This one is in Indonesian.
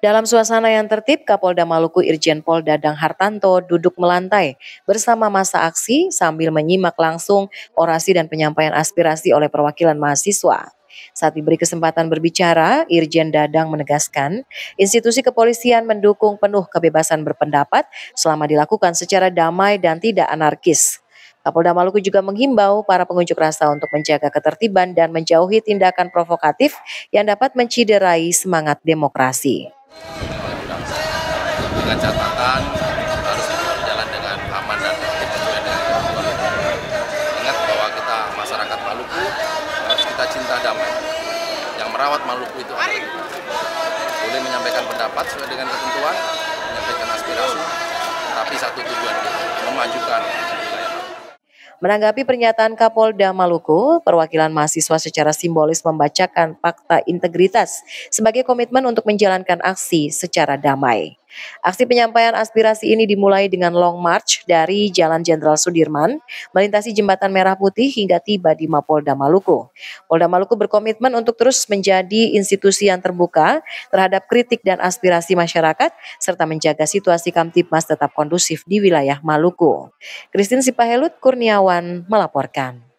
Dalam suasana yang tertib, Kapolda Maluku Irjen Pol Dadang Hartanto duduk melantai bersama massa aksi sambil menyimak langsung orasi dan penyampaian aspirasi oleh perwakilan mahasiswa. Saat diberi kesempatan berbicara, Irjen Dadang menegaskan institusi kepolisian mendukung penuh kebebasan berpendapat selama dilakukan secara damai dan tidak anarkis. Kapolda Maluku juga menghimbau para pengunjuk rasa untuk menjaga ketertiban dan menjauhi tindakan provokatif yang dapat menciderai semangat demokrasi. Dengan catatan harus berjalan dengan aman dan tertib sesuai dengan ketentuan. Ingat bahwa kita masyarakat Maluku harus kita cinta damai. Yang merawat Maluku itu adalah kita. Boleh menyampaikan pendapat sesuai dengan ketentuan, menyampaikan aspirasi, tapi satu tujuan kita, memajukan wilayah. Menanggapi pernyataan Kapolda Maluku, perwakilan mahasiswa secara simbolis membacakan fakta integritas sebagai komitmen untuk menjalankan aksi secara damai. Aksi penyampaian aspirasi ini dimulai dengan long march dari Jalan Jenderal Sudirman, melintasi Jembatan Merah Putih hingga tiba di Mapolda Maluku. Polda Maluku berkomitmen untuk terus menjadi institusi yang terbuka terhadap kritik dan aspirasi masyarakat, serta menjaga situasi Kamtibmas tetap kondusif di wilayah Maluku. Christine Sipahelut Kurniawan melaporkan.